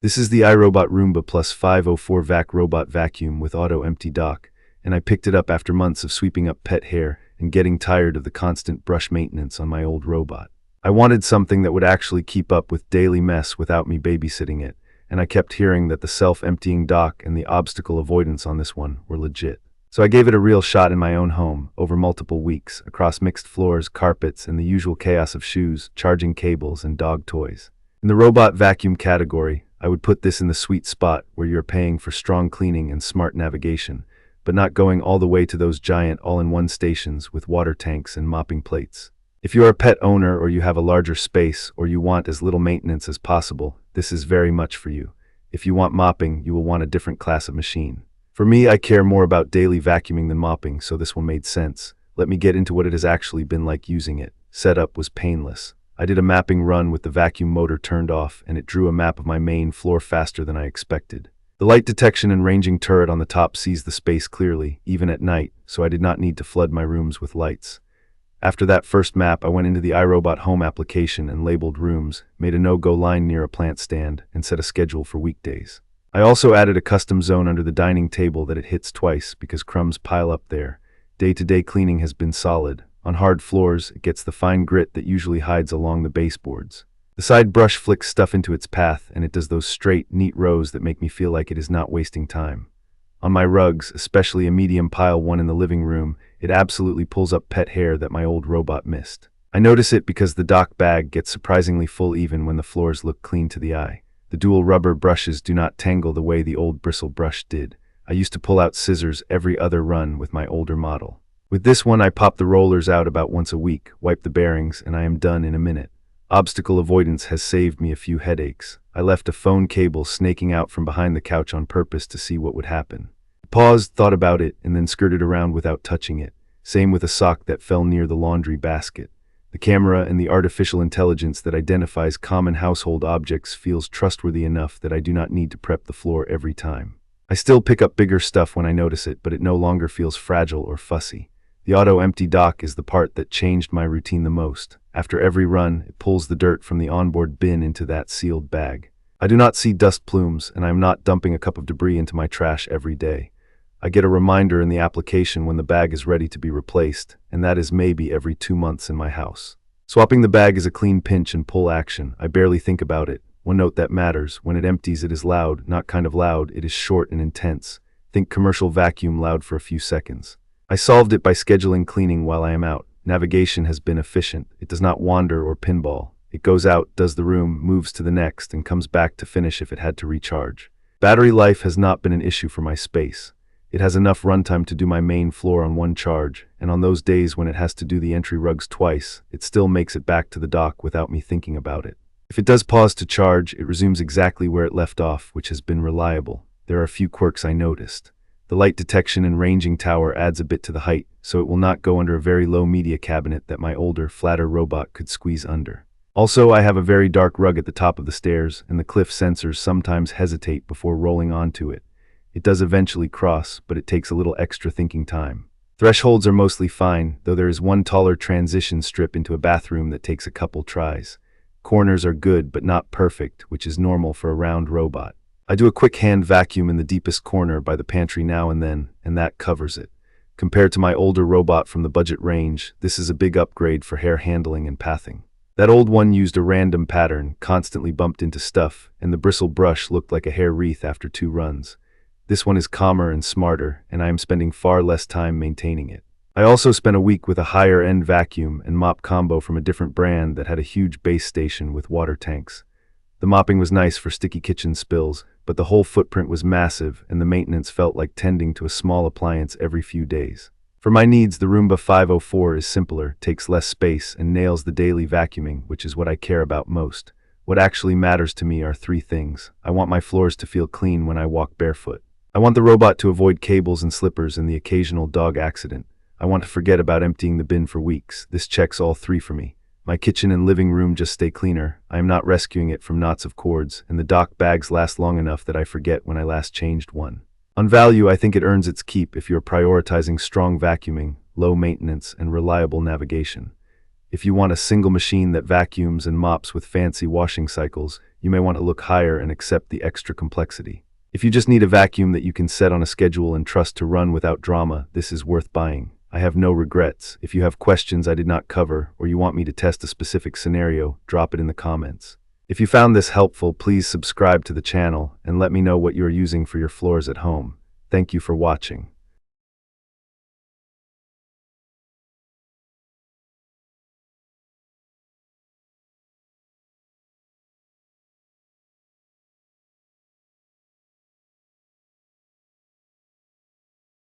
This is the iRobot Roomba Plus 504 Vac Robot Vacuum with AutoEmpty Dock, and I picked it up after months of sweeping up pet hair and getting tired of the constant brush maintenance on my old robot. I wanted something that would actually keep up with daily mess without me babysitting it, and I kept hearing that the self-emptying dock and the obstacle avoidance on this one were legit. So I gave it a real shot in my own home, over multiple weeks, across mixed floors, carpets, and the usual chaos of shoes, charging cables, and dog toys. In the robot vacuum category, I would put this in the sweet spot where you're paying for strong cleaning and smart navigation, but not going all the way to those giant all-in-one stations with water tanks and mopping plates. If you're a pet owner or you have a larger space or you want as little maintenance as possible, this is very much for you. If you want mopping, you will want a different class of machine. For me, I care more about daily vacuuming than mopping, so this one made sense. Let me get into what it has actually been like using it. Setup was painless. I did a mapping run with the vacuum motor turned off, and it drew a map of my main floor faster than I expected. The light detection and ranging turret on the top sees the space clearly, even at night, so I did not need to flood my rooms with lights. After that first map, I went into the iRobot Home application and labeled rooms, made a no-go line near a plant stand, and set a schedule for weekdays. I also added a custom zone under the dining table that it hits twice because crumbs pile up there. Day-to-day cleaning has been solid. On hard floors, it gets the fine grit that usually hides along the baseboards. The side brush flicks stuff into its path, and it does those straight, neat rows that make me feel like it is not wasting time. On my rugs, especially a medium pile one in the living room, it absolutely pulls up pet hair that my old robot missed. I notice it because the dock bag gets surprisingly full even when the floors look clean to the eye. The dual rubber brushes do not tangle the way the old bristle brush did. I used to pull out scissors every other run with my older model. With this one, I pop the rollers out about once a week, wipe the bearings, and I am done in a minute. Obstacle avoidance has saved me a few headaches. I left a phone cable snaking out from behind the couch on purpose to see what would happen. Paused, thought about it, and then skirted around without touching it. Same with a sock that fell near the laundry basket. The camera and the artificial intelligence that identifies common household objects feels trustworthy enough that I do not need to prep the floor every time. I still pick up bigger stuff when I notice it, but it no longer feels fragile or fussy. The auto-empty dock is the part that changed my routine the most. After every run, it pulls the dirt from the onboard bin into that sealed bag. I do not see dust plumes, and I am not dumping a cup of debris into my trash every day. I get a reminder in the application when the bag is ready to be replaced, and that is maybe every 2 months in my house. Swapping the bag is a clean pinch and pull action. I barely think about it. One note that matters: when it empties, it is loud, not kind of loud, it is short and intense. Think commercial vacuum loud for a few seconds. I solved it by scheduling cleaning while I am out. Navigation has been efficient. It does not wander or pinball. It goes out, does the room, moves to the next, and comes back to finish if it had to recharge. Battery life has not been an issue for my space. It has enough runtime to do my main floor on one charge, and on those days when it has to do the entry rugs twice, it still makes it back to the dock without me thinking about it. If it does pause to charge, it resumes exactly where it left off, which has been reliable. There are a few quirks I noticed. The light detection and ranging tower adds a bit to the height, so it will not go under a very low media cabinet that my older, flatter robot could squeeze under. Also, I have a very dark rug at the top of the stairs, and the cliff sensors sometimes hesitate before rolling onto it. It does eventually cross, but it takes a little extra thinking time. Thresholds are mostly fine, though there is one taller transition strip into a bathroom that takes a couple tries. Corners are good, but not perfect, which is normal for a round robot. I do a quick hand vacuum in the deepest corner by the pantry now and then, and that covers it. Compared to my older robot from the budget range, this is a big upgrade for hair handling and pathing. That old one used a random pattern, constantly bumped into stuff, and the bristle brush looked like a hair wreath after 2 runs. This one is calmer and smarter, and I am spending far less time maintaining it. I also spent a week with a higher-end vacuum and mop combo from a different brand that had a huge base station with water tanks. The mopping was nice for sticky kitchen spills, but the whole footprint was massive, and the maintenance felt like tending to a small appliance every few days. For my needs, the Roomba 504 is simpler, takes less space, and nails the daily vacuuming, which is what I care about most. What actually matters to me are 3 things. I want my floors to feel clean when I walk barefoot. I want the robot to avoid cables and slippers and the occasional dog accident. I want to forget about emptying the bin for weeks. This checks all 3 for me. My kitchen and living room just stay cleaner. I am not rescuing it from knots of cords, and the dock bags last long enough that I forget when I last changed one. On value, I think it earns its keep if you're prioritizing strong vacuuming, low maintenance, and reliable navigation. If you want a single machine that vacuums and mops with fancy washing cycles, you may want to look higher and accept the extra complexity. If you just need a vacuum that you can set on a schedule and trust to run without drama, this is worth buying. I have no regrets. If you have questions I did not cover, or you want me to test a specific scenario, drop it in the comments. If you found this helpful, please subscribe to the channel and let me know what you are using for your floors at home. Thank you for watching.